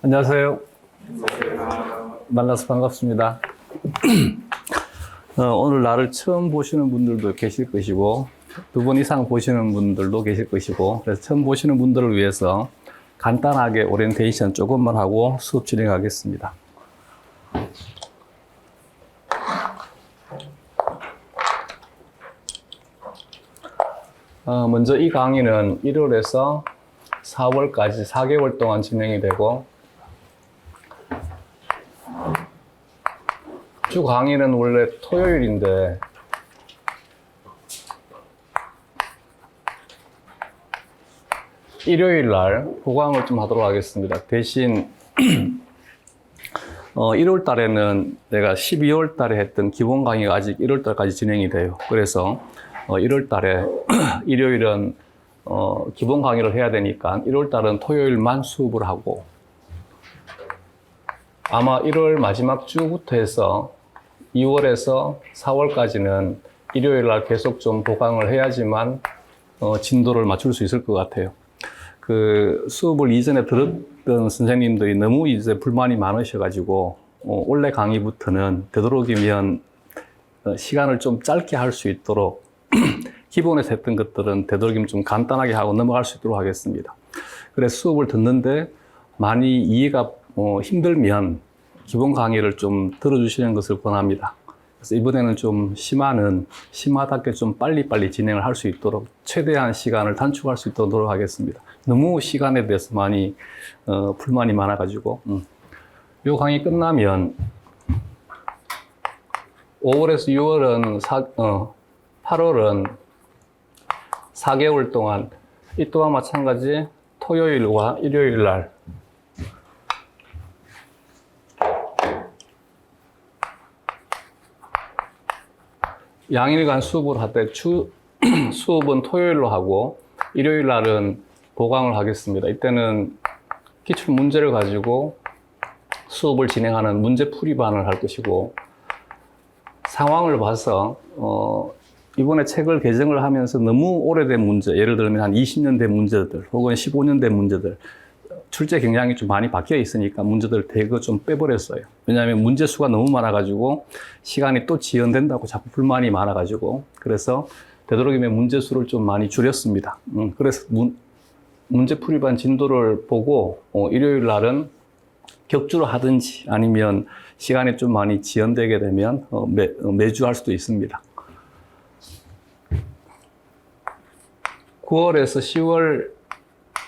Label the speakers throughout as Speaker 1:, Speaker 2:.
Speaker 1: 안녕하세요. 만나서 반갑습니다. 오늘 나를 처음 보시는 분들도 계실 것이고, 2번 이상 보시는 분들도 계실 것이고, 그래서 처음 보시는 분들을 위해서 간단하게 오리엔테이션 조금만 하고 수업 진행하겠습니다. 먼저 이 강의는 1월에서 4월까지 4개월 동안 진행이 되고, 주 강의는 원래 토요일인데 일요일 날 보강을 좀 하도록 하겠습니다. 대신 1월 달에는 내가 12월 달에 했던 기본 강의가 아직 1월 달까지 진행이 돼요. 그래서 1월 달에 일요일은 기본 강의를 해야 되니까 1월 달은 토요일만 수업을 하고, 아마 1월 마지막 주부터 해서 2월에서 4월까지는 일요일 날 계속 좀 보강을 해야지만 진도를 맞출 수 있을 것 같아요. 그 수업을 이전에 들었던 선생님들이 너무 이제 불만이 많으셔가지고 원래 강의부터는 되도록이면 시간을 좀 짧게 할 수 있도록 기본에서 했던 것들은 되도록이면 좀 간단하게 하고 넘어갈 수 있도록 하겠습니다. 그래서 수업을 듣는데 많이 이해가 힘들면 기본 강의를 좀 들어주시는 것을 권합니다. 그래서 이번에는 좀 심화답게 좀 빨리빨리 진행을 할 수 있도록 최대한 시간을 단축할 수 있도록 노력하겠습니다. 너무 시간에 대해서 많이 불만이 많아가지고 이 강의 끝나면 5월에서 6월은 8월은 4개월 동안 이 또한 마찬가지 토요일과 일요일 날 양일간 수업을 할 때 수업은 토요일로 하고 일요일 날은 보강을 하겠습니다. 이때는 기출 문제를 가지고 수업을 진행하는 문제풀이반을 할 것이고, 상황을 봐서 이번에 책을 개정을 하면서 너무 오래된 문제, 예를 들면 한 20년 된 문제들 혹은 15년 된 문제들, 출제 경향이 좀 많이 바뀌어 있으니까 문제들 대거 좀 빼버렸어요. 왜냐하면 문제 수가 너무 많아가지고 시간이 또 지연된다고 자꾸 불만이 많아가지고, 그래서 되도록이면 문제 수를 좀 많이 줄였습니다. 그래서 문제풀이반 진도를 보고 일요일 날은 격주로 하든지 아니면 시간이 좀 많이 지연되게 되면 매주 할 수도 있습니다. 9월에서 10월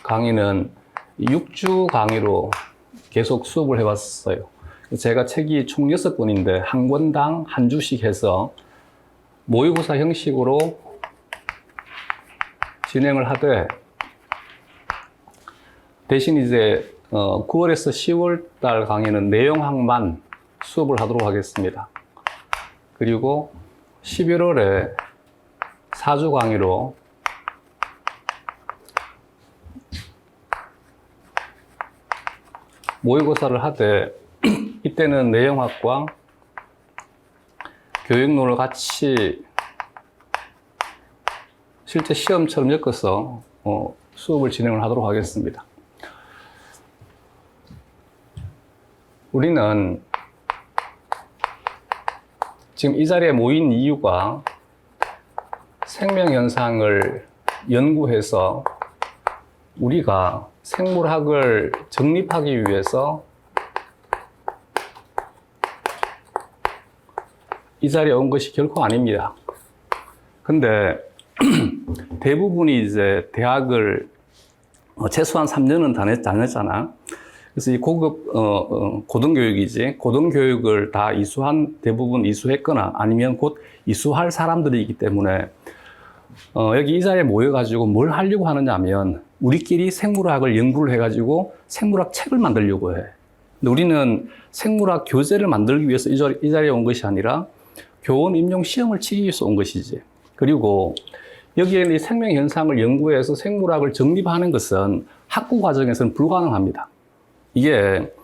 Speaker 1: 강의는 6주 강의로 계속 수업을 해왔어요. 제가 책이 총 6권인데 한 권당 한 주씩 해서 모의고사 형식으로 진행을 하되, 대신 이제 9월에서 10월 달 강의는 내용학만 수업을 하도록 하겠습니다. 그리고 11월에 4주 강의로 모의고사를 하되, 이때는 내용학과 교육론을 같이 실제 시험처럼 엮어서 수업을 진행을 하도록 하겠습니다. 우리는 지금 이 자리에 모인 이유가 생명현상을 연구해서 우리가 생물학을 정립하기 위해서 이 자리에 온 것이 결코 아닙니다. 근데 대부분이 이제 대학을 최소한 3년은 다녔잖아. 그래서 이 고급 고등교육이지, 고등교육을 다 대부분 이수했거나 아니면 곧 이수할 사람들이기 때문에 여기 이 자리에 모여가지고 뭘 하려고 하느냐 하면 우리끼리 생물학을 연구를 해가지고 생물학 책을 만들려고 해. 근데 우리는 생물학 교재를 만들기 위해서 이 자리에 온 것이 아니라 교원 임용 시험을 치기 위해서 온 것이지. 그리고 여기에 이 생명현상을 연구해서 생물학을 정립하는 것은 학부 과정에서는 불가능합니다. 이게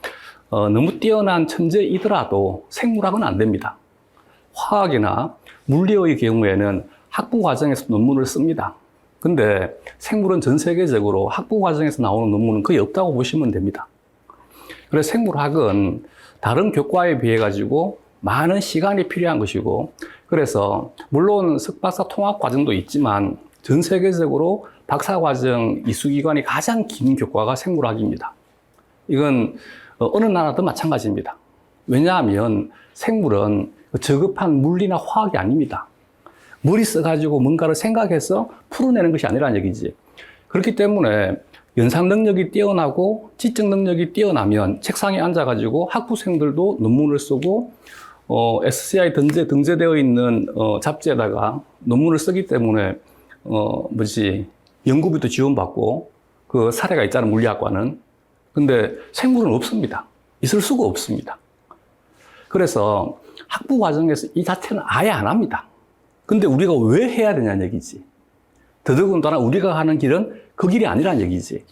Speaker 1: 너무 뛰어난 천재이더라도 생물학은 안 됩니다. 화학이나 물리의 경우에는 학부 과정에서 논문을 씁니다. 근데 생물은 전 세계적으로 학부 과정에서 나오는 논문은 거의 없다고 보시면 됩니다. 그래서 생물학은 다른 교과에 비해 가지고 많은 시간이 필요한 것이고, 그래서 물론 석박사 통합 과정도 있지만 전 세계적으로 박사 과정 이수 기간이 가장 긴 교과가 생물학입니다. 이건 어느 나라도 마찬가지입니다. 왜냐하면 생물은 저급한 물리나 화학이 아닙니다. 머리 써가지고 뭔가를 생각해서 풀어내는 것이 아니라는 얘기지. 그렇기 때문에 연상 능력이 뛰어나고 지적 능력이 뛰어나면 책상에 앉아가지고 학부생들도 논문을 쓰고 SCI 등재되어 있는 잡지에다가 논문을 쓰기 때문에 연구비도 지원받고 그 사례가 있잖아요, 물리학과는. 근데 생물은 없습니다. 있을 수가 없습니다. 그래서 학부 과정에서 이 자체는 아예 안 합니다. 근데 우리가 왜 해야 되냐는 얘기지. 더더군다나 우리가 가는 길은 그 길이 아니라는 얘기지.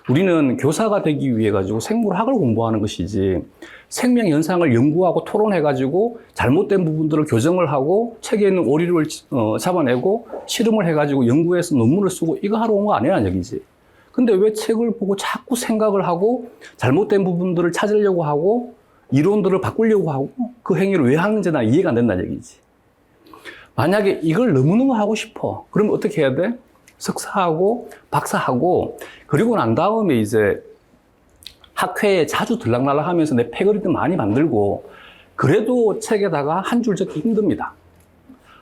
Speaker 1: 우리는 교사가 되기 위해 가지고 생물학을 공부하는 것이지, 생명 현상을 연구하고 토론해 가지고 잘못된 부분들을 교정을 하고 책에 있는 오류를 잡아내고 실험을 해 가지고 연구해서 논문을 쓰고 이거 하러 온 거 아니라는 얘기지. 근데 왜 책을 보고 자꾸 생각을 하고 잘못된 부분들을 찾으려고 하고 이론들을 바꾸려고 하고 그 행위를 왜 하는지 나 이해가 안 된다는 얘기지. 만약에 이걸 너무너무 하고 싶어. 그러면 어떻게 해야 돼? 석사하고 박사하고 그리고 난 다음에 이제 학회에 자주 들락날락 하면서 내 패거리도 많이 만들고, 그래도 책에다가 한 줄 적기 힘듭니다.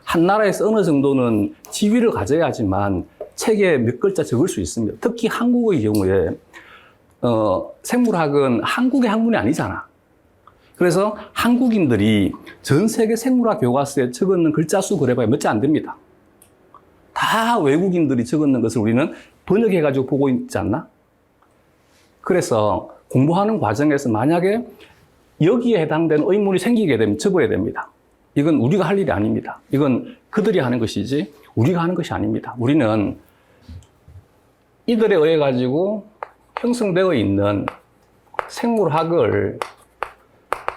Speaker 1: 한 나라에서 어느 정도는 지위를 가져야지만 책에 몇 글자 적을 수 있습니다. 특히 한국의 경우에 생물학은 한국의 학문이 아니잖아. 그래서 한국인들이 전 세계 생물학 교과서에 적었는 글자 수 그래봐야 몇 자 안 됩니다. 다 외국인들이 적었는 것을 우리는 번역해가지고 보고 있지 않나? 그래서 공부하는 과정에서 만약에 여기에 해당되는 의문이 생기게 되면 접어야 됩니다. 이건 우리가 할 일이 아닙니다. 이건 그들이 하는 것이지 우리가 하는 것이 아닙니다. 우리는 이들에 의해 가지고 형성되어 있는 생물학을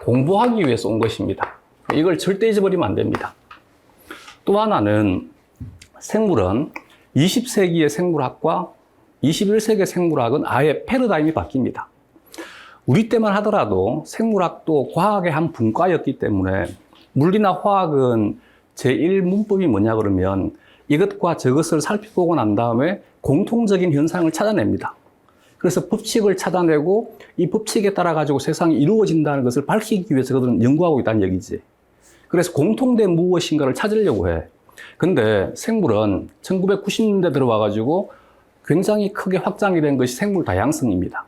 Speaker 1: 공부하기 위해서 온 것입니다. 이걸 절대 잊어버리면 안 됩니다. 또 하나는 생물은 20세기의 생물학과 21세기의 생물학은 아예 패러다임이 바뀝니다. 우리 때만 하더라도 생물학도 과학의 한 분과였기 때문에 물리나 화학은 제1문법이 뭐냐 그러면 이것과 저것을 살펴보고 난 다음에 공통적인 현상을 찾아냅니다. 그래서 법칙을 찾아내고 이 법칙에 따라 가지고 세상이 이루어진다는 것을 밝히기 위해서 그들은 연구하고 있다는 얘기지. 그래서 공통된 무엇인가를 찾으려고 해. 근데 생물은 1990년대 들어와 가지고 굉장히 크게 확장이 된 것이 생물 다양성입니다.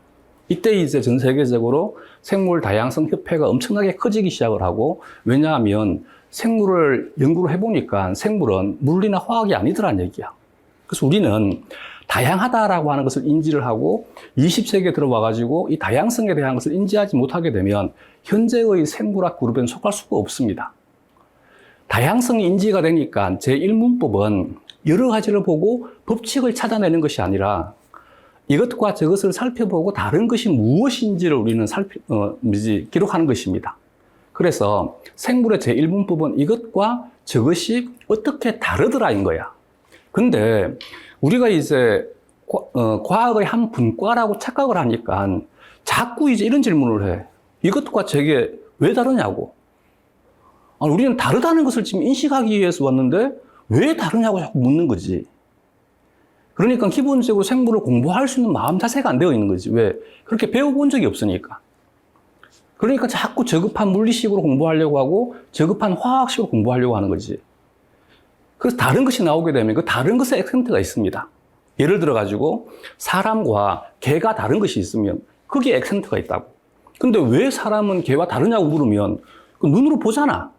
Speaker 1: 이때 이제 전 세계적으로 생물 다양성 협회가 엄청나게 커지기 시작을 하고, 왜냐하면 생물을 연구를 해보니까 생물은 물리나 화학이 아니더란 얘기야. 그래서 우리는 다양하다라고 하는 것을 인지를 하고 20세기에 들어와 가지고 이 다양성에 대한 것을 인지하지 못하게 되면 현재의 생물학 그룹에는 속할 수가 없습니다. 다양성이 인지가 되니까 제1문법은 여러 가지를 보고 법칙을 찾아내는 것이 아니라 이것과 저것을 살펴보고 다른 것이 무엇인지를 우리는 기록하는 것입니다. 그래서 생물의 제1문법은 이것과 저것이 어떻게 다르더라인 거야. 근데 우리가 이제 과학의 한 분과라고 착각을 하니까 자꾸 이제 이런 질문을 해. 이것과 저게 왜 다르냐고. 우리는 다르다는 것을 지금 인식하기 위해서 왔는데 왜 다르냐고 자꾸 묻는 거지. 그러니까 기본적으로 생물을 공부할 수 있는 마음 자세가 안 되어 있는 거지. 왜? 그렇게 배워본 적이 없으니까. 그러니까 자꾸 저급한 물리식으로 공부하려고 하고 저급한 화학식으로 공부하려고 하는 거지. 그래서 다른 것이 나오게 되면 그 다른 것에 액센트가 있습니다. 예를 들어 가지고 사람과 개가 다른 것이 있으면 거기에 액센트가 있다고. 근데 왜 사람은 개와 다르냐고 물으면 그 눈으로 보잖아.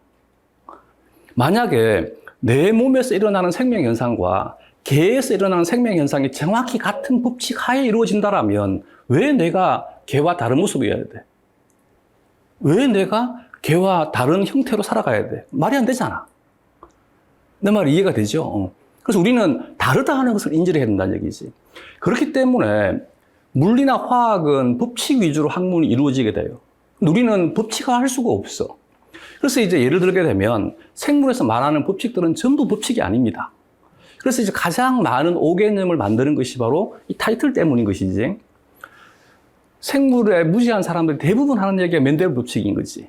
Speaker 1: 만약에 내 몸에서 일어나는 생명현상과 개에서 일어나는 생명현상이 정확히 같은 법칙 하에 이루어진다라면 왜 내가 개와 다른 모습이어야 돼? 왜 내가 개와 다른 형태로 살아가야 돼? 말이 안 되잖아. 내 말이 이해가 되죠? 그래서 우리는 다르다 하는 것을 인지를 해야 된다는 얘기지. 그렇기 때문에 물리나 화학은 법칙 위주로 학문이 이루어지게 돼요. 우리는 법칙화할 수가 없어. 그래서 이제 예를 들게 되면 생물에서 말하는 법칙들은 전부 법칙이 아닙니다. 그래서 이제 가장 많은 오개념을 만드는 것이 바로 이 타이틀 때문인 것이지. 생물에 무지한 사람들이 대부분 하는 얘기가 멘델 법칙인 거지.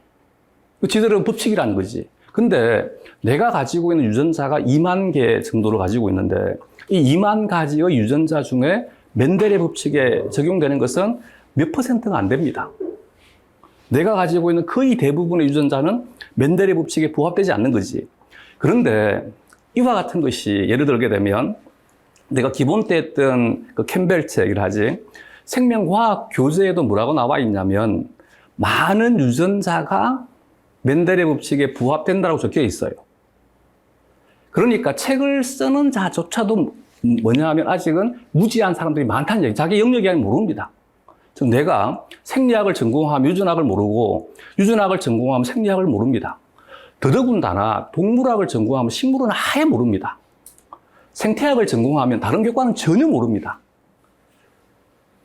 Speaker 1: 지들은 법칙이라는 거지. 근데 내가 가지고 있는 유전자가 2만 개 정도를 가지고 있는데 이 2만 가지의 유전자 중에 멘델의 법칙에 적용되는 것은 몇 %가 안 됩니다. 내가 가지고 있는 거의 대부분의 유전자는 멘델의 법칙에 부합되지 않는 거지. 그런데 이와 같은 것이 예를 들게 되면 내가 기본 때 했던 그 캠벨 책이라 하지 생명과학 교재에도 뭐라고 나와 있냐면 많은 유전자가 멘델의 법칙에 부합된다고 적혀 있어요. 그러니까 책을 쓰는 자조차도 뭐냐 하면 아직은 무지한 사람들이 많다는 얘기. 자기 영역이 아니면 모릅니다. 즉 내가 생리학을 전공하면 유전학을 모르고 유전학을 전공하면 생리학을 모릅니다. 더더군다나 동물학을 전공하면 식물은 아예 모릅니다. 생태학을 전공하면 다른 교과는 전혀 모릅니다.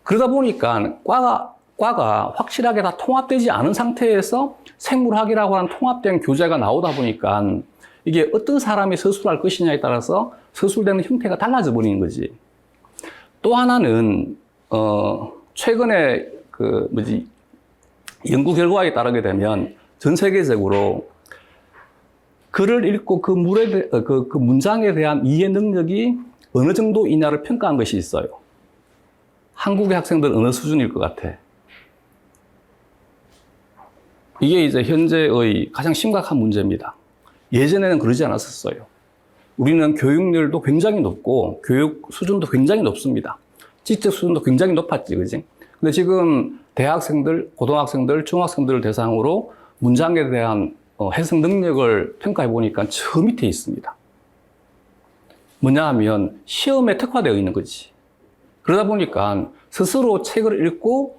Speaker 1: 그러다 보니까 과가 확실하게 다 통합되지 않은 상태에서 생물학이라고 하는 통합된 교재가 나오다 보니까 이게 어떤 사람이 서술할 것이냐에 따라서 서술되는 형태가 달라져 버리는 거지. 또 하나는 최근에 연구 결과에 따르게 되면 전 세계적으로 글을 읽고 그 문장에 대한 이해 능력이 어느 정도이냐를 평가한 것이 있어요. 한국의 학생들 어느 수준일 것 같아? 이게 이제 현재의 가장 심각한 문제입니다. 예전에는 그러지 않았었어요. 우리는 교육열도 굉장히 높고 교육 수준도 굉장히 높습니다. 지적 수준도 굉장히 높았지, 그지? 근데 지금 대학생들, 고등학생들, 중학생들을 대상으로 문장에 대한 해석 능력을 평가해 보니까 저 밑에 있습니다. 뭐냐 하면 시험에 특화되어 있는 거지. 그러다 보니까 스스로 책을 읽고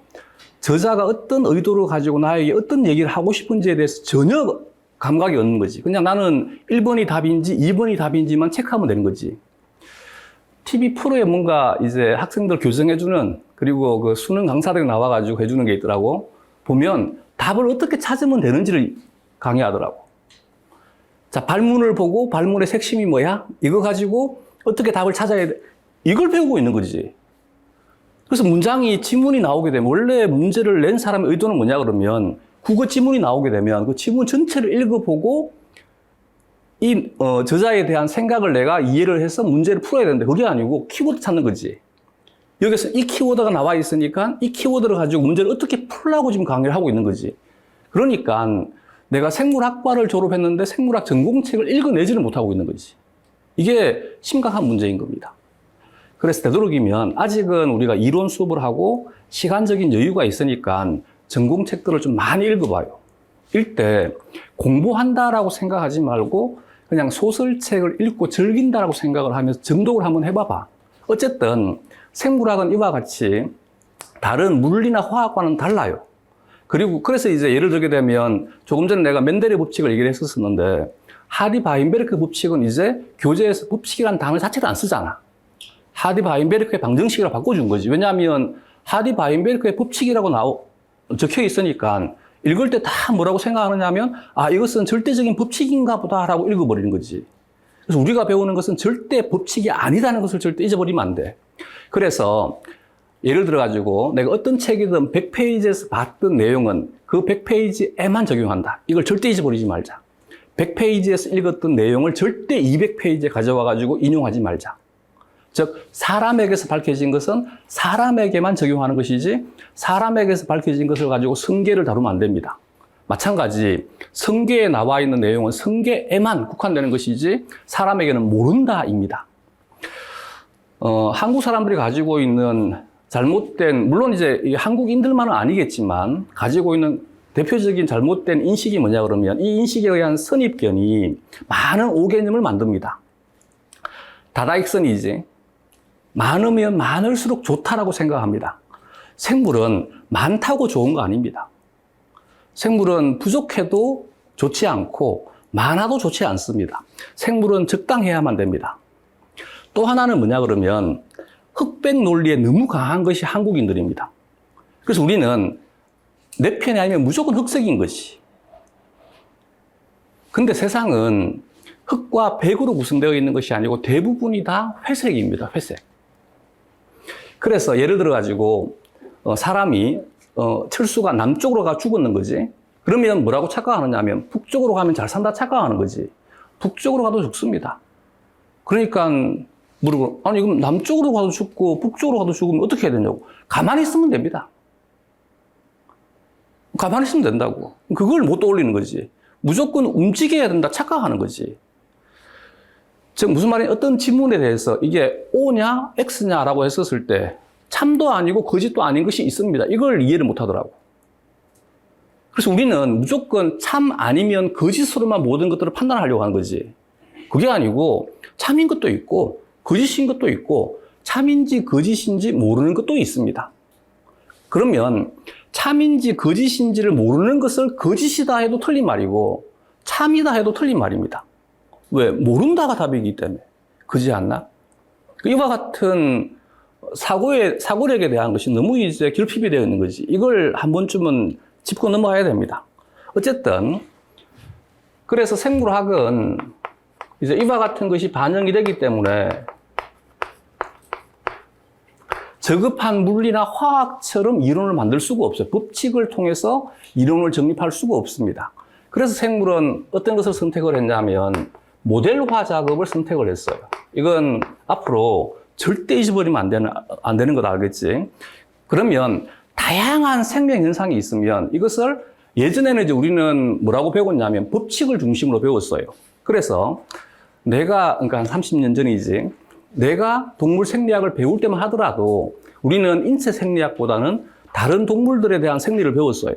Speaker 1: 저자가 어떤 의도를 가지고 나에게 어떤 얘기를 하고 싶은지에 대해서 전혀 감각이 없는 거지. 그냥 나는 1번이 답인지 2번이 답인지만 체크하면 되는 거지. TV 프로에 뭔가 이제 학생들 교정해주는 그리고 그 수능 강사들이 나와가지고 해주는 게 있더라고. 보면 답을 어떻게 찾으면 되는지를 강의하더라고. 자, 발문을 보고 발문의 핵심이 뭐야? 이거 가지고 어떻게 답을 찾아야 돼? 이걸 배우고 있는 거지. 그래서 문장이 지문이 나오게 되면 원래 문제를 낸 사람의 의도는 뭐냐 그러면 국어 지문이 나오게 되면 그 지문 전체를 읽어보고 이 저자에 대한 생각을 내가 이해를 해서 문제를 풀어야 되는데 그게 아니고 키워드 찾는 거지. 여기서 이 키워드가 나와 있으니까 이 키워드를 가지고 문제를 어떻게 풀라고 지금 강의를 하고 있는 거지. 그러니까 내가 생물학과를 졸업했는데 생물학 전공책을 읽어내지를 못하고 있는 거지. 이게 심각한 문제인 겁니다. 그래서 되도록이면 아직은 우리가 이론 수업을 하고 시간적인 여유가 있으니까 전공책들을 좀 많이 읽어봐요. 읽때 공부한다라고 생각하지 말고 그냥 소설책을 읽고 즐긴다라고 생각을 하면서 정독을 한번 해봐봐. 어쨌든 생물학은 이와 같이 다른 물리나 화학과는 달라요. 그리고 그래서 이제 예를 들게 되면 조금 전에 내가 멘델의 법칙을 얘기를 했었는데 하디 바인베르크 법칙은 이제 교재에서 법칙이라는 단어 자체를 안 쓰잖아. 하디 바인베르크의 방정식이라고 바꿔준 거지. 왜냐하면 하디 바인베르크의 법칙이라고 적혀 있으니까 읽을 때 다 뭐라고 생각하느냐 하면 아 이것은 절대적인 법칙인가 보다라고 읽어버리는 거지. 그래서 우리가 배우는 것은 절대 법칙이 아니다는 것을 절대 잊어버리면 안 돼. 그래서 예를 들어가지고 내가 어떤 책이든 100페이지에서 봤던 내용은 그 100페이지에만 적용한다. 이걸 절대 잊어버리지 말자. 100페이지에서 읽었던 내용을 절대 200페이지에 가져와가지고 인용하지 말자. 즉 사람에게서 밝혀진 것은 사람에게만 적용하는 것이지 사람에게서 밝혀진 것을 가지고 성계를 다루면 안 됩니다. 마찬가지 성계에 나와 있는 내용은 성계에만 국한되는 것이지 사람에게는 모른다입니다. 한국 사람들이 가지고 있는 잘못된, 물론 이제 한국인들만은 아니겠지만 가지고 있는 대표적인 잘못된 인식이 뭐냐 그러면 이 인식에 의한 선입견이 많은 오개념을 만듭니다. 다다익선이지. 많으면 많을수록 좋다라고 생각합니다. 생물은 많다고 좋은 거 아닙니다. 생물은 부족해도 좋지 않고 많아도 좋지 않습니다. 생물은 적당해야만 됩니다. 또 하나는 뭐냐 그러면 흑백 논리에 너무 강한 것이 한국인들입니다. 그래서 우리는 내 편이 아니면 무조건 흑색인 것이. 근데 세상은 흑과 백으로 구성되어 있는 것이 아니고 대부분이 다 회색입니다. 회색. 그래서 예를 들어 가지고 사람이 철수가 남쪽으로 가 죽었는 거지. 그러면 뭐라고 착각하느냐 하면 북쪽으로 가면 잘 산다 착각하는 거지. 북쪽으로 가도 죽습니다. 그러니까 물어보 아니 그럼 남쪽으로 가도 죽고 북쪽으로 가도 죽으면 어떻게 해야 되냐고. 가만히 있으면 됩니다. 가만히 있으면 된다고. 그걸 못 떠올리는 거지. 무조건 움직여야 된다 착각하는 거지. 즉 무슨 말이냐, 어떤 질문에 대해서 이게 O냐 X냐라고 했었을 때 참도 아니고 거짓도 아닌 것이 있습니다. 이걸 이해를 못 하더라고. 그래서 우리는 무조건 참 아니면 거짓으로만 모든 것들을 판단하려고 하는 거지. 그게 아니고 참인 것도 있고 거짓인 것도 있고 참인지 거짓인지 모르는 것도 있습니다. 그러면 참인지 거짓인지를 모르는 것을 거짓이다 해도 틀린 말이고 참이다 해도 틀린 말입니다. 왜? 모른다가 답이기 때문에. 그렇지 않나? 이와 같은 사고력에 대한 것이 너무 이제 결핍이 되어 있는 거지. 이걸 한 번쯤은 짚고 넘어가야 됩니다. 어쨌든 그래서 생물학은 이제 이와 같은 것이 반영이 되기 때문에 저급한 물리나 화학처럼 이론을 만들 수가 없어요. 법칙을 통해서 이론을 정립할 수가 없습니다. 그래서 생물은 어떤 것을 선택을 했냐면 모델화 작업을 선택을 했어요. 이건 앞으로 절대 잊어버리면 안 되는 거 알겠지? 그러면 다양한 생명 현상이 있으면 이것을 예전에는 이제 우리는 뭐라고 배웠냐면 법칙을 중심으로 배웠어요. 그래서 그러니까 한 30년 전이지. 내가 동물 생리학을 배울 때만 하더라도 우리는 인체 생리학보다는 다른 동물들에 대한 생리를 배웠어요.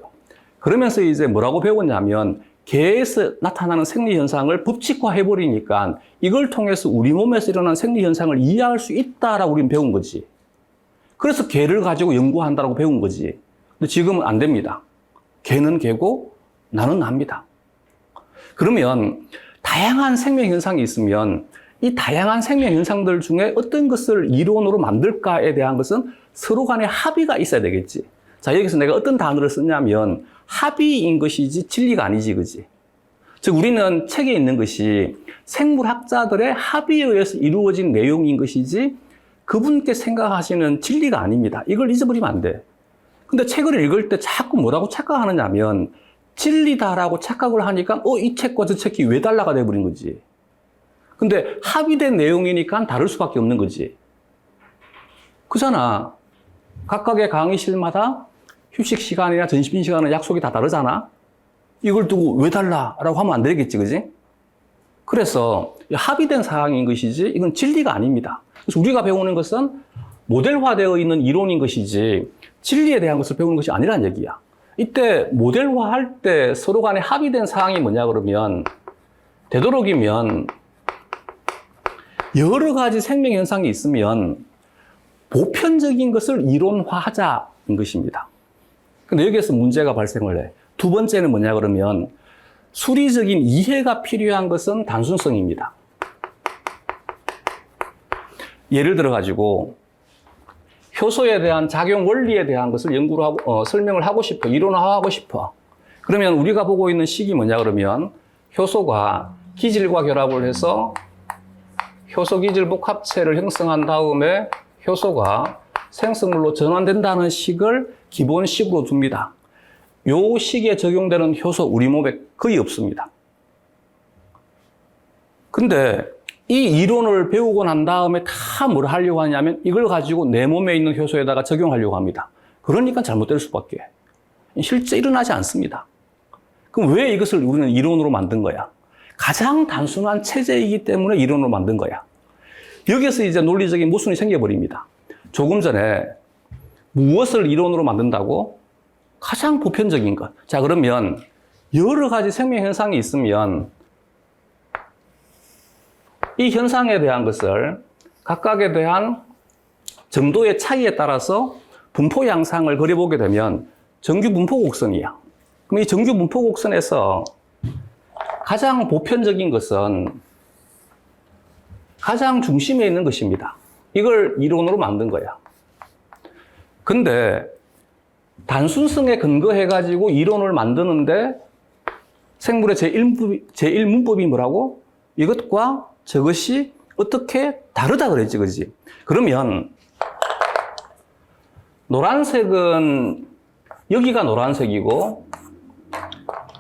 Speaker 1: 그러면서 이제 뭐라고 배웠냐면 개에서 나타나는 생리 현상을 법칙화해버리니까 이걸 통해서 우리 몸에서 일어나는 생리 현상을 이해할 수 있다라고 우리는 배운 거지. 그래서 개를 가지고 연구한다라고 배운 거지. 근데 지금은 안 됩니다. 개는 개고 나는 납니다. 그러면 다양한 생명 현상이 있으면 이 다양한 생명 현상들 중에 어떤 것을 이론으로 만들까에 대한 것은 서로 간에 합의가 있어야 되겠지. 자, 여기서 내가 어떤 단어를 썼냐면 합의인 것이지 진리가 아니지, 그지? 즉 우리는 책에 있는 것이 생물학자들의 합의에 의해서 이루어진 내용인 것이지 그분께 생각하시는 진리가 아닙니다. 이걸 잊어버리면 안 돼. 근데 책을 읽을 때 자꾸 뭐라고 착각하느냐면 진리다라고 착각을 하니까 이 책과 저 책이 왜 달라가 돼버린 거지. 근데 합의된 내용이니까 다를 수밖에 없는 거지. 그잖아. 각각의 강의실마다 휴식 시간이나 점심 시간은 약속이 다 다르잖아. 이걸 두고 왜 달라라고 하면 안 되겠지, 그지? 그래서 합의된 사항인 것이지 이건 진리가 아닙니다. 그래서 우리가 배우는 것은 모델화되어 있는 이론인 것이지 진리에 대한 것을 배우는 것이 아니란 얘기야. 이때 모델화할 때 서로 간에 합의된 사항이 뭐냐 그러면 되도록이면 여러 가지 생명 현상이 있으면 보편적인 것을 이론화하자는 것입니다. 근데 여기에서 문제가 발생을 해. 두 번째는 뭐냐 그러면 수리적인 이해가 필요한 것은 단순성입니다. 예를 들어 가지고 효소에 대한 작용 원리에 대한 것을 연구를 하고 설명을 하고 싶어. 이론화하고 싶어. 그러면 우리가 보고 있는 식이 뭐냐 그러면 효소가 기질과 결합을 해서 효소 기질 복합체를 형성한 다음에 효소가 생성물로 전환된다는 식을 기본식으로 둡니다. 요 식에 적용되는 효소 우리 몸에 거의 없습니다. 근데 이 이론을 배우고 난 다음에 다 뭘 하려고 하냐면 이걸 가지고 내 몸에 있는 효소에다가 적용하려고 합니다. 그러니까 잘못될 수밖에. 실제 일어나지 않습니다. 그럼 왜 이것을 우리는 이론으로 만든 거야? 가장 단순한 체제이기 때문에 이론으로 만든 거야. 여기서 이제 논리적인 모순이 생겨버립니다. 조금 전에 무엇을 이론으로 만든다고? 가장 보편적인 것. 자, 그러면 여러 가지 생명 현상이 있으면 이 현상에 대한 것을 각각에 대한 정도의 차이에 따라서 분포 양상을 그려보게 되면 정규 분포 곡선이야. 그럼 이 정규 분포 곡선에서 가장 보편적인 것은 가장 중심에 있는 것입니다. 이걸 이론으로 만든 거야. 근데 단순성에 근거해가지고 이론을 만드는데 생물의 제1문법이 뭐라고? 이것과 저것이 어떻게 다르다 그랬지, 그지? 그러면 노란색은 여기가 노란색이고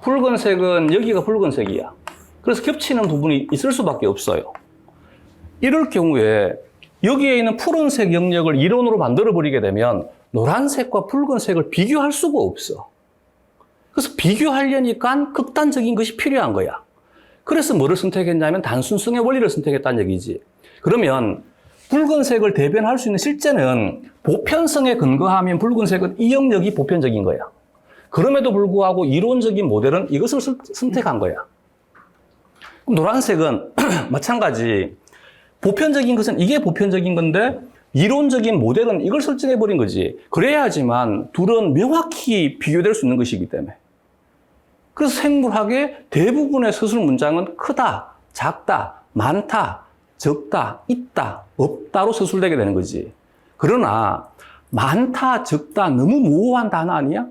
Speaker 1: 붉은색은 여기가 붉은색이야. 그래서 겹치는 부분이 있을 수밖에 없어요. 이럴 경우에 여기에 있는 푸른색 영역을 이론으로 만들어버리게 되면 노란색과 붉은색을 비교할 수가 없어. 그래서 비교하려니까 극단적인 것이 필요한 거야. 그래서 뭐를 선택했냐면 단순성의 원리를 선택했다는 얘기지. 그러면 붉은색을 대변할 수 있는 실제는 보편성에 근거하면 붉은색은 이 영역이 보편적인 거야. 그럼에도 불구하고 이론적인 모델은 이것을 선택한 거야. 노란색은 마찬가지. 보편적인 것은 이게 보편적인 건데 이론적인 모델은 이걸 설정해버린 거지. 그래야지만 둘은 명확히 비교될 수 있는 것이기 때문에. 그래서 생물학의 대부분의 서술 문장은 크다, 작다, 많다, 적다, 있다, 없다로 서술되게 되는 거지. 그러나 많다, 적다 너무 모호한 단어 아니야?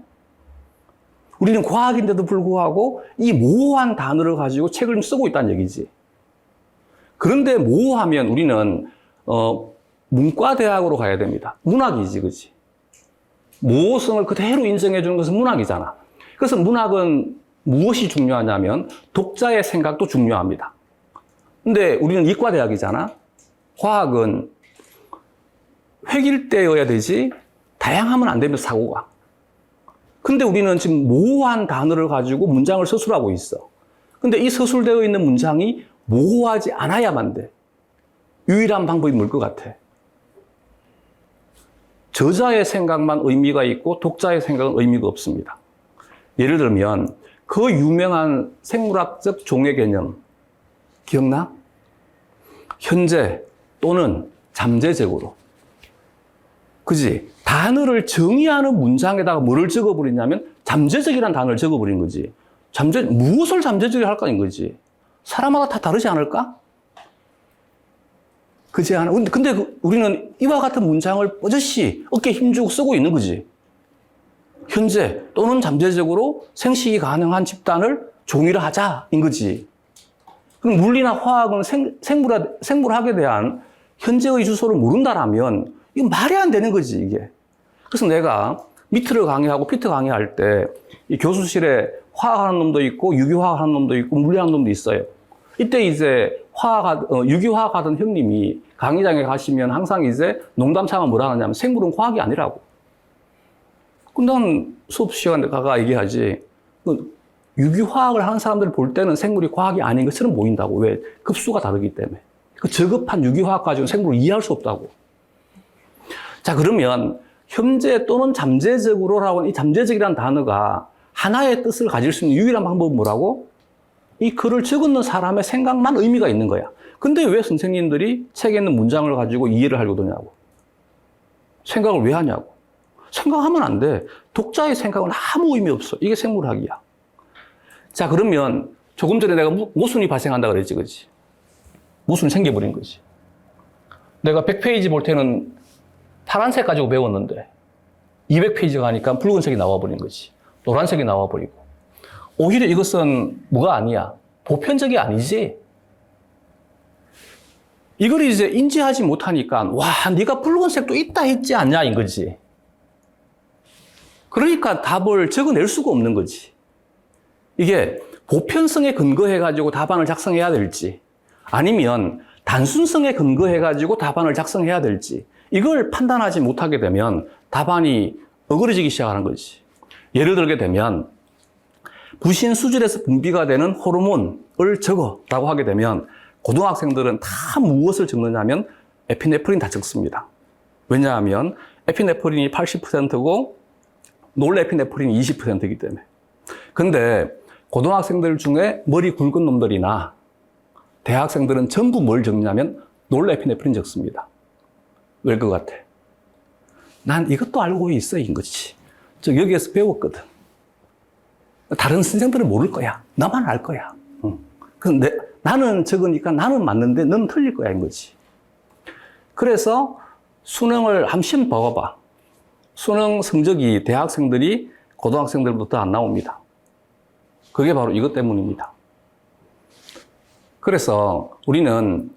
Speaker 1: 우리는 과학인데도 불구하고 이 모호한 단어를 가지고 책을 쓰고 있다는 얘기지. 그런데 모호하면 우리는 문과대학으로 가야 됩니다. 문학이지, 그치? 모호성을 그대로 인정해 주는 것은 문학이잖아. 그래서 문학은 무엇이 중요하냐면 독자의 생각도 중요합니다. 근데 우리는 이과대학이잖아. 과학은 획일되어야 되지 다양하면 안 되면 사고가. 근데 우리는 지금 모호한 단어를 가지고 문장을 서술하고 있어. 근데 이 서술되어 있는 문장이 모호하지 않아야만 돼. 유일한 방법이 뭘 것 같아? 저자의 생각만 의미가 있고 독자의 생각은 의미가 없습니다. 예를 들면 그 유명한 생물학적 종의 개념 기억나? 현재 또는 잠재적으로. 그지? 단어를 정의하는 문장에다가 뭐를 적어버리냐면 잠재적이라는 단어를 적어버린 거지. 무엇을 잠재적으로 할까인 거지. 사람마다 다 다르지 않을까? 그지 않아? 근데 우리는 이와 같은 문장을 버젓이 어깨에 힘주고 쓰고 있는 거지. 현재 또는 잠재적으로 생식이 가능한 집단을 종일화하자인 거지. 그럼 물리나 화학은 생물학에 대한 현재의 주소를 모른다라면 이거 말이 안 되는 거지, 이게. 그래서 내가 미트를 강의하고 피트 강의할 때 이 교수실에 화학하는 놈도 있고 유기화학 하는 놈도 있고 물리하는 놈도 있어요. 이때 이제 유기화학 하던 형님이 강의장에 가시면 항상 이제 농담삼아 뭐라 하냐면 생물은 과학이 아니라고. 그럼 난 수업 시간에 가가 얘기하지. 유기화학을 하는 사람들을 볼 때는 생물이 과학이 아닌 것처럼 보인다고. 왜? 급수가 다르기 때문에. 그 저급한 유기화학 가지고 생물을 이해할 수 없다고. 자, 그러면 현재 또는 잠재적으로라고 하는 이 잠재적이라는 단어가 하나의 뜻을 가질 수 있는 유일한 방법은 뭐라고? 이 글을 적는 사람의 생각만 의미가 있는 거야. 근데 왜 선생님들이 책에 있는 문장을 가지고 이해를 하려고 드냐고. 생각을 왜 하냐고. 생각하면 안 돼. 독자의 생각은 아무 의미 없어. 이게 생물학이야. 자, 그러면 조금 전에 내가 모순이 발생한다 그랬지, 그지? 모순이 생겨버린 거지. 내가 100페이지 볼 때는 파란색 가지고 배웠는데 200페이지 가니까 붉은색이 나와버린 거지. 노란색이 나와버리고. 오히려 이것은 뭐가 아니야? 보편적이 아니지. 이걸 이제 인지하지 못하니까 와, 네가 붉은색도 있다 했지 않냐인 거지. 그러니까 답을 적어낼 수가 없는 거지. 이게 보편성에 근거해가지고 답안을 작성해야 될지 아니면 단순성에 근거해가지고 답안을 작성해야 될지 이걸 판단하지 못하게 되면 답안이 어그러지기 시작하는 거지. 예를 들게 되면 부신 수질에서 분비가 되는 호르몬을 적어라고 하게 되면 고등학생들은 다 무엇을 적느냐면 에피네프린 다 적습니다. 왜냐하면 에피네프린이 80%고 놀에피네프린이 20%이기 때문에. 근데 고등학생들 중에 머리 굵은 놈들이나 대학생들은 전부 뭘 적냐면 놀에피네프린 적습니다. 왜 것 같아? 난 이것도 알고 있어, 인 거지. 저 여기에서 배웠거든. 다른 선생들은 모를 거야. 나만 알 거야. 근데 나는 적으니까 나는 맞는데 넌 틀릴 거야, 인 거지. 그래서 수능을 한번 시험 봐봐. 수능 성적이 대학생들이 고등학생들부터 안 나옵니다. 그게 바로 이것 때문입니다. 그래서 우리는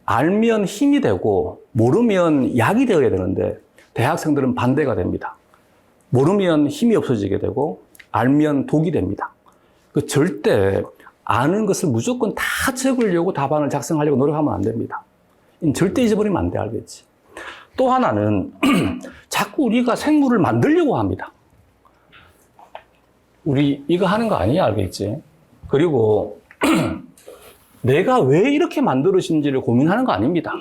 Speaker 1: 알면 힘이 되고 모르면 약이 되어야 되는데 대학생들은 반대가 됩니다. 모르면 힘이 없어지게 되고 알면 독이 됩니다. 그 절대 아는 것을 무조건 다 적으려고 답안을 작성하려고 노력하면 안 됩니다. 절대 잊어버리면 안 돼, 알겠지? 또 하나는 자꾸 우리가 생물을 만들려고 합니다. 우리 이거 하는 거 아니야, 알겠지? 그리고 내가 왜 이렇게 만들어진지를 고민하는 거 아닙니다.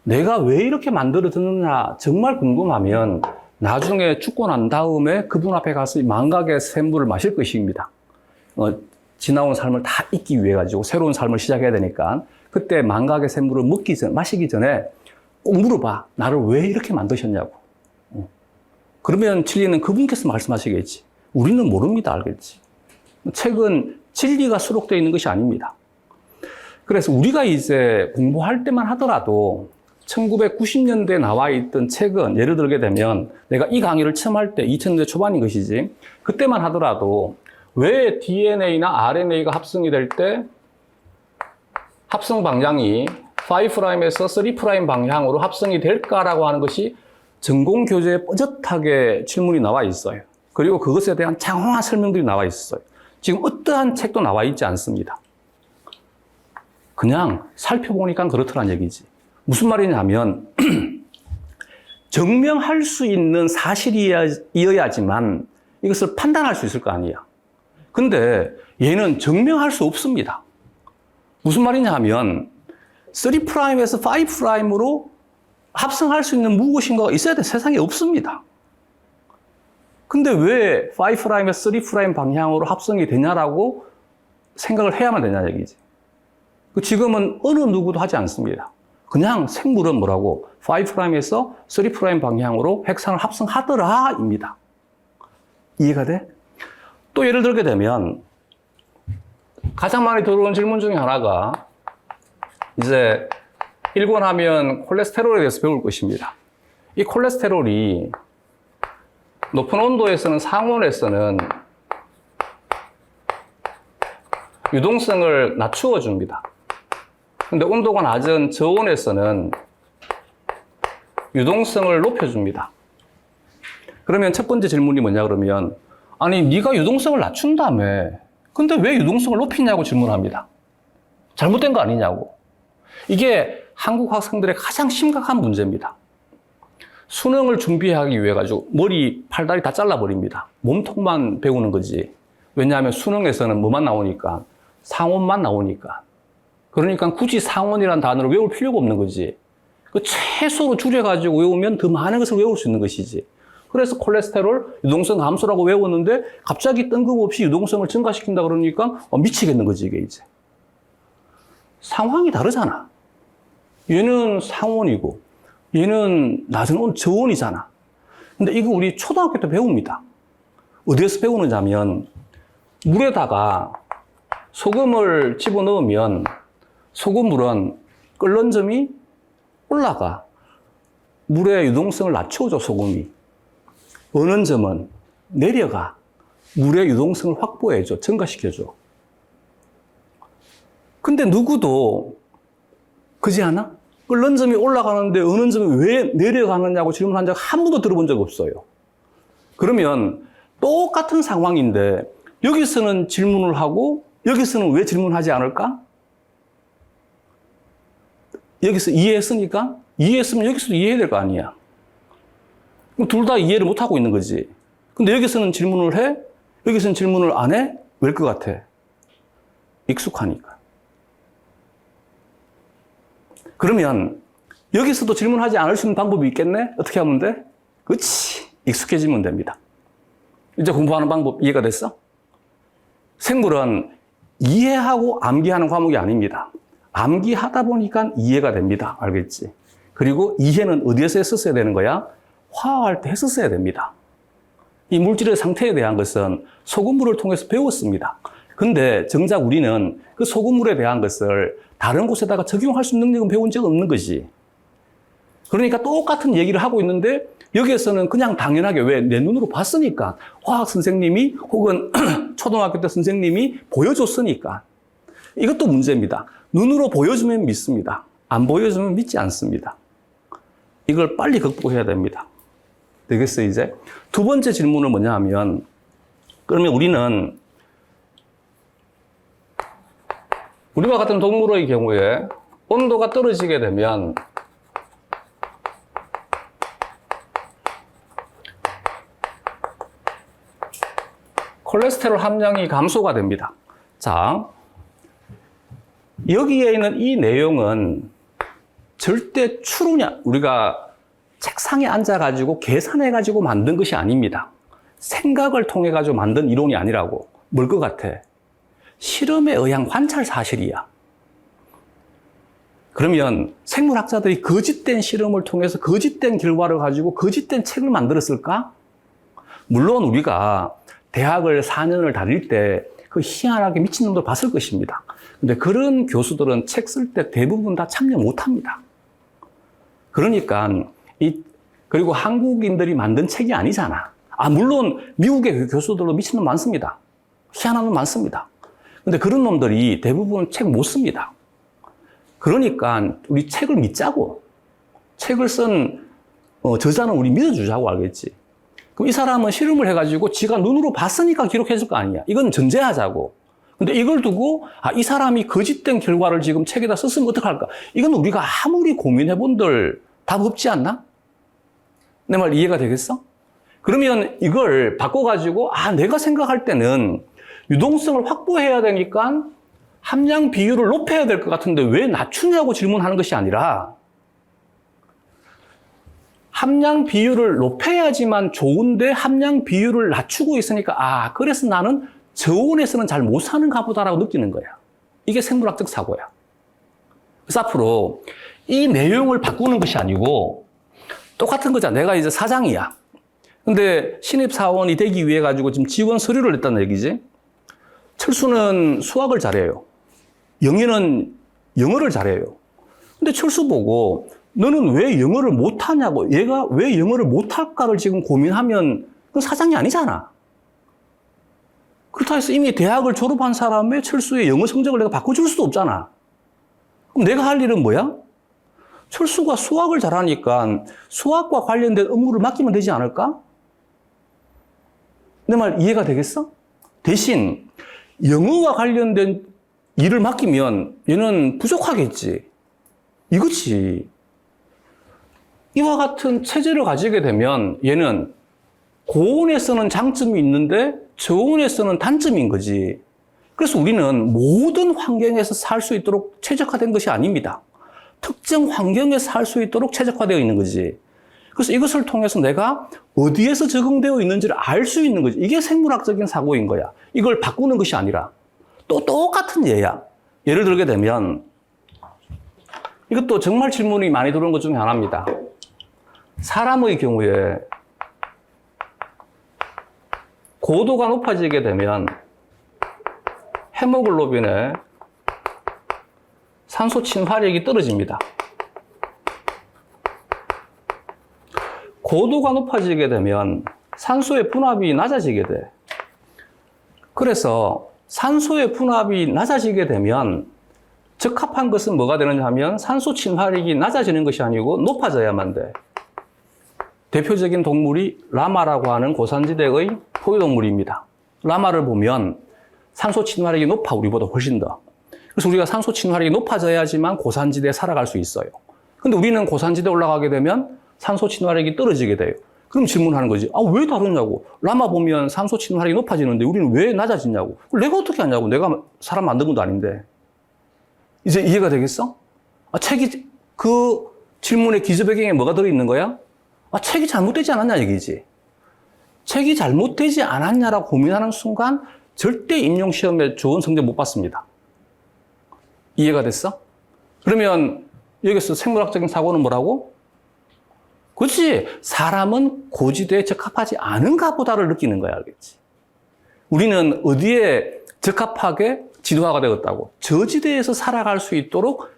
Speaker 1: 내가 왜 이렇게 만들어졌느냐 정말 궁금하면 나중에 죽고 난 다음에 그분 앞에 가서 망각의 샘물을 마실 것입니다. 지나온 삶을 다 잊기 위해 가지고 새로운 삶을 시작해야 되니까 그때 망각의 샘물을 마시기 전에 꼭 물어봐. 나를 왜 이렇게 만드셨냐고. 그러면 진리는 그분께서 말씀하시겠지. 우리는 모릅니다. 알겠지? 책은 진리가 수록되어 있는 것이 아닙니다. 그래서 우리가 이제 공부할 때만 하더라도 1990년대에 나와 있던 책은 예를 들게 되면 내가 이 강의를 처음 할 때 2000년대 초반인 것이지 그때만 하더라도 왜 DNA나 RNA가 합성이 될 때 합성 방향이 5'에서 3' 방향으로 합성이 될까라고 하는 것이 전공 교재에 뾰족하게 질문이 나와 있어요. 그리고 그것에 대한 장황한 설명들이 나와 있어요. 지금 어떠한 책도 나와 있지 않습니다. 그냥 살펴보니까 그렇더란 얘기지. 무슨 말이냐면 증명할 수 있는 사실이어야지만 이것을 판단할 수 있을 거 아니야. 근데 얘는 증명할 수 없습니다. 무슨 말이냐 하면 3'에서 5'으로 합성할 수 있는 무엇인가가 있어야 돼. 세상에 없습니다. 근데 왜 5'에서 3' 방향으로 합성이 되냐라고 생각을 해야만 되냐 얘기지. 지금은 어느 누구도 하지 않습니다. 그냥 생물은 뭐라고 5'에서 3' 방향으로 핵산을 합성하더라 입니다. 이해가 돼? 또 예를 들게 되면 가장 많이 들어온 질문 중에 하나가 이제 1권 하면 콜레스테롤에 대해서 배울 것입니다. 이 콜레스테롤이 높은 온도에서는 상온에서는 유동성을 낮추어 줍니다. 근데 온도가 낮은 저온에서는 유동성을 높여줍니다. 그러면 첫 번째 질문이 뭐냐 그러면 아니 네가 유동성을 낮춘다며 근데 왜 유동성을 높이냐고 질문합니다. 잘못된 거 아니냐고. 이게 한국 학생들의 가장 심각한 문제입니다. 수능을 준비하기 위해 가지고 머리, 팔다리 다 잘라버립니다. 몸통만 배우는 거지. 왜냐하면 수능에서는 뭐만 나오니까 상온만 나오니까. 그러니까 굳이 상온이라는 단어를 외울 필요가 없는 거지. 그 최소로 줄여가지고 외우면 더 많은 것을 외울 수 있는 것이지. 그래서 콜레스테롤 유동성 감소라고 외웠는데 갑자기 뜬금없이 유동성을 증가시킨다 그러니까 미치겠는 거지 이게 이제. 상황이 다르잖아. 얘는 상온이고 얘는 낮은 저온이잖아. 근데 이거 우리 초등학교 때 배웁니다. 어디에서 배우느냐면 물에다가 소금을 집어넣으면 소금물은 끓는 점이 올라가. 물의 유동성을 낮춰줘, 소금이. 어는 점은 내려가. 물의 유동성을 확보해줘, 증가시켜줘. 근데 누구도 그지 않아? 끓는 점이 올라가는데 어는 점이 왜 내려가느냐고 질문한 적 한 번도 들어본 적 없어요. 그러면 똑같은 상황인데 여기서는 질문을 하고 여기서는 왜 질문하지 않을까? 여기서 이해했으니까? 이해했으면 여기서도 이해해야 될 거 아니야. 그럼 둘 다 이해를 못하고 있는 거지. 근데 여기서는 질문을 해? 여기서는 질문을 안 해? 왜일 것 같아? 익숙하니까. 그러면 여기서도 질문하지 않을 수 있는 방법이 있겠네? 어떻게 하면 돼? 그렇지. 익숙해지면 됩니다. 이제 공부하는 방법 이해가 됐어? 생물은 이해하고 암기하는 과목이 아닙니다. 암기하다 보니까 이해가 됩니다. 알겠지? 그리고 이해는 어디에서 했었어야 되는 거야? 화학할 때 했었어야 됩니다. 이 물질의 상태에 대한 것은 소금물을 통해서 배웠습니다. 근데 정작 우리는 그 소금물에 대한 것을 다른 곳에다가 적용할 수 있는 능력은 배운 적 없는 거지. 그러니까 똑같은 얘기를 하고 있는데 여기에서는 그냥 당연하게 왜 내 눈으로 봤으니까 화학 선생님이 혹은 초등학교 때 선생님이 보여줬으니까 이것도 문제입니다. 눈으로 보여주면 믿습니다. 안 보여주면 믿지 않습니다. 이걸 빨리 극복해야 됩니다. 되겠어요, 이제? 두 번째 질문은 뭐냐 하면, 그러면 우리와 같은 동물의 경우에 온도가 떨어지게 되면 콜레스테롤 함량이 감소가 됩니다. 자, 여기에 있는 이 내용은 절대 추론이야. 우리가 책상에 앉아가지고 계산해가지고 만든 것이 아닙니다. 생각을 통해가지고 만든 이론이 아니라고. 뭘 것 같아? 실험에 의한 관찰 사실이야. 그러면 생물학자들이 거짓된 실험을 통해서 거짓된 결과를 가지고 거짓된 책을 만들었을까? 물론 우리가 대학을 4년을 다닐 때 그 희한하게 미친놈들 봤을 것입니다. 근데 그런 교수들은 책 쓸 때 대부분 다 참여 못 합니다. 그러니까, 그리고 한국인들이 만든 책이 아니잖아. 물론 미국의 교수들도 미친놈 많습니다. 희한한 놈 많습니다. 근데 그런 놈들이 대부분 책 못 씁니다. 그러니까 우리 책을 믿자고. 책을 쓴 저자는 우리 믿어주자고, 알겠지? 그럼 이 사람은 실험을 해가지고 지가 눈으로 봤으니까 기록했을 거 아니야. 이건 전제하자고. 근데 이걸 두고 이 사람이 거짓된 결과를 지금 책에다 썼으면 어떡할까? 이건 우리가 아무리 고민해본들 답 없지 않나? 내 말 이해가 되겠어? 그러면 이걸 바꿔가지고 내가 생각할 때는 유동성을 확보해야 되니까 함량 비율을 높여야 될 것 같은데 왜 낮추냐고 질문하는 것이 아니라 함량 비율을 높여야지만 좋은데 함량 비율을 낮추고 있으니까 그래서 나는 저온에서는 잘 못 사는가 보다라고 느끼는 거야. 이게 생물학적 사고야. 그래서 앞으로 이 내용을 바꾸는 것이 아니고 똑같은 거잖아. 내가 이제 사장이야. 근데 신입사원이 되기 위해 가지고 지금 지원 서류를 냈다는 얘기지. 철수는 수학을 잘해요. 영희는 영어를 잘해요. 근데 철수 보고 너는 왜 영어를 못하냐고, 얘가 왜 영어를 못할까를 지금 고민하면 그건 사장이 아니잖아. 그렇다 해서 이미 대학을 졸업한 사람의 철수의 영어 성적을 내가 바꿔줄 수도 없잖아. 그럼 내가 할 일은 뭐야? 철수가 수학을 잘하니까 수학과 관련된 업무를 맡기면 되지 않을까? 내 말 이해가 되겠어? 대신 영어와 관련된 일을 맡기면 얘는 부족하겠지. 이거지. 이와 같은 체제를 가지게 되면 얘는 고온에서는 장점이 있는데 저온에서는 단점인 거지. 그래서 우리는 모든 환경에서 살 수 있도록 최적화된 것이 아닙니다. 특정 환경에서 살 수 있도록 최적화되어 있는 거지. 그래서 이것을 통해서 내가 어디에서 적응되어 있는지를 알 수 있는 거지. 이게 생물학적인 사고인 거야. 이걸 바꾸는 것이 아니라. 또 똑같은 예야. 예를 들게 되면 이것도 정말 질문이 많이 들어오는 것 중에 하나입니다. 사람의 경우에 고도가 높아지게 되면 헤모글로빈의 산소 친화력이 떨어집니다. 고도가 높아지게 되면 산소의 분압이 낮아지게 돼. 그래서 산소의 분압이 낮아지게 되면 적합한 것은 뭐가 되느냐 하면 산소 친화력이 낮아지는 것이 아니고 높아져야만 돼. 대표적인 동물이 라마라고 하는 고산지대의 포유동물입니다. 라마를 보면 산소 친화력이 높아, 우리보다 훨씬 더. 그래서 우리가 산소 친화력이 높아져야지만 고산지대에 살아갈 수 있어요. 근데 우리는 고산지대에 올라가게 되면 산소 친화력이 떨어지게 돼요. 그럼 질문하는 거지. 왜 다르냐고. 라마 보면 산소 친화력이 높아지는데 우리는 왜 낮아지냐고. 내가 어떻게 하냐고. 내가 사람 만든 것도 아닌데. 이제 이해가 되겠어? 책이, 그 질문의 기저배경에 뭐가 들어있는 거야? 책이 잘못되지 않았냐 얘기지. 책이 잘못되지 않았냐라고 고민하는 순간 절대 임용시험에 좋은 성적 못 받습니다. 이해가 됐어? 그러면 여기서 생물학적인 사고는 뭐라고? 그렇지. 사람은 고지대에 적합하지 않은가 보다를 느끼는 거야, 알겠지? 우리는 어디에 적합하게 진화가 되었다고? 저지대에서 살아갈 수 있도록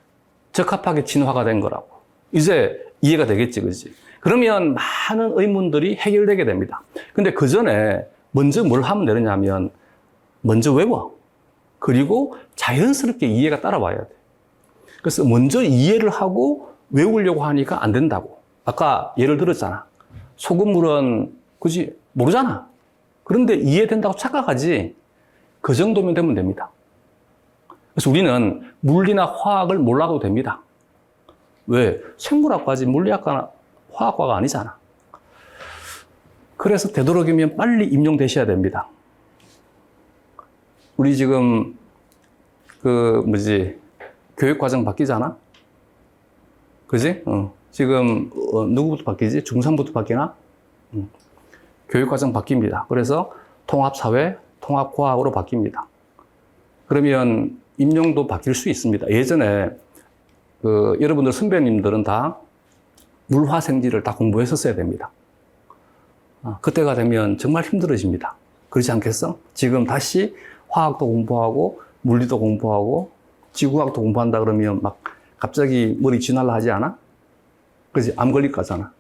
Speaker 1: 적합하게 진화가 된 거라고. 이제 이해가 되겠지, 그지? 그러면 많은 의문들이 해결되게 됩니다. 근데 그 전에 먼저 뭘 하면 되느냐면 먼저 외워. 그리고 자연스럽게 이해가 따라와야 돼. 그래서 먼저 이해를 하고 외우려고 하니까 안 된다고. 아까 예를 들었잖아. 소금물은 굳이 모르잖아. 그런데 이해된다고 착각하지. 그 정도면 되면 됩니다. 그래서 우리는 물리나 화학을 몰라도 됩니다. 왜? 생물학과지 물리학과나 화학과가 아니잖아. 그래서 되도록이면 빨리 임용되셔야 됩니다. 우리 지금 교육과정 바뀌잖아? 그지? 지금 누구부터 바뀌지? 중3부터 바뀌나? 교육과정 바뀝니다. 그래서 통합사회, 통합과학으로 바뀝니다. 그러면 임용도 바뀔 수 있습니다. 예전에 여러분들 선배님들은 다 물화생지를 다 공부했었어야 됩니다. 그때가 되면 정말 힘들어집니다. 그렇지 않겠어? 지금 다시 화학도 공부하고 물리도 공부하고 지구과학도 공부한다 그러면 막 갑자기 머리 쥐날라 하지 않아? 그렇지? 암 걸릴 거잖아.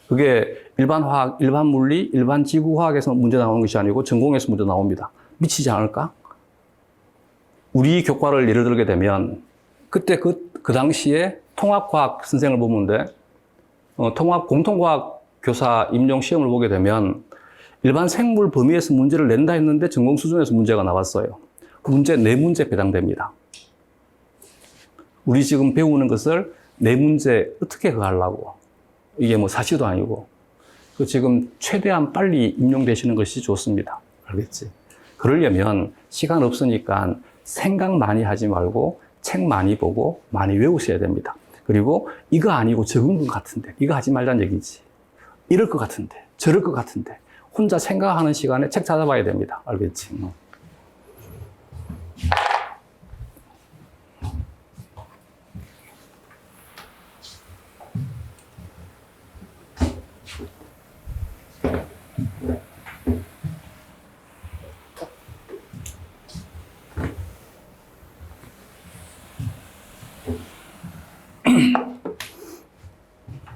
Speaker 1: 그게 일반 화학, 일반 물리, 일반 지구화학에서 문제 나오는 것이 아니고 전공에서 문제 나옵니다. 미치지 않을까? 우리 교과를 예를 들게 되면 그때 그 당시에 통합과학 선생을 보면 돼. 공통과학 교사 임용 시험을 보게 되면 일반 생물 범위에서 문제를 낸다 했는데 전공 수준에서 문제가 나왔어요. 그 문제 4문제 배당됩니다. 우리 지금 배우는 것을 4문제 어떻게 그거 하려고. 이게 뭐 사실도 아니고. 지금 최대한 빨리 임용되시는 것이 좋습니다. 알겠지? 그러려면 시간 없으니까 생각 많이 하지 말고 책 많이 보고 많이 외우셔야 됩니다. 그리고 이거 아니고 적은 것 같은데 이거 하지 말란 얘기지. 이럴 것 같은데 저럴 것 같은데 혼자 생각하는 시간에 책 찾아봐야 됩니다. 알겠지?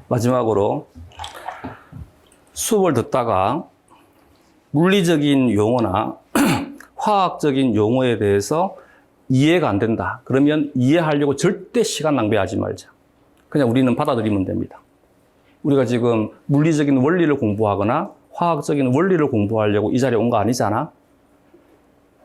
Speaker 1: 마지막으로 수업을 듣다가 물리적인 용어나 화학적인 용어에 대해서 이해가 안 된다. 그러면 이해하려고 절대 시간 낭비하지 말자. 그냥 우리는 받아들이면 됩니다. 우리가 지금 물리적인 원리를 공부하거나 화학적인 원리를 공부하려고 이 자리에 온 거 아니잖아.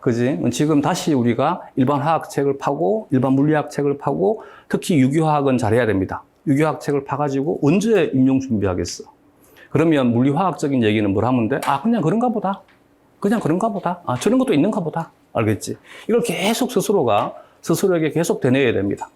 Speaker 1: 그지? 지금 다시 우리가 일반 화학 책을 파고 일반 물리학 책을 파고 특히 유기화학은 잘해야 됩니다. 유기화학 책을 파가지고 언제 임용 준비하겠어? 그러면 물리화학적인 얘기는 뭘 하면 돼? 그냥 그런가 보다. 그냥 그런가 보다. 저런 것도 있는가 보다. 알겠지? 이걸 계속 스스로에게 계속 되뇌어야 됩니다.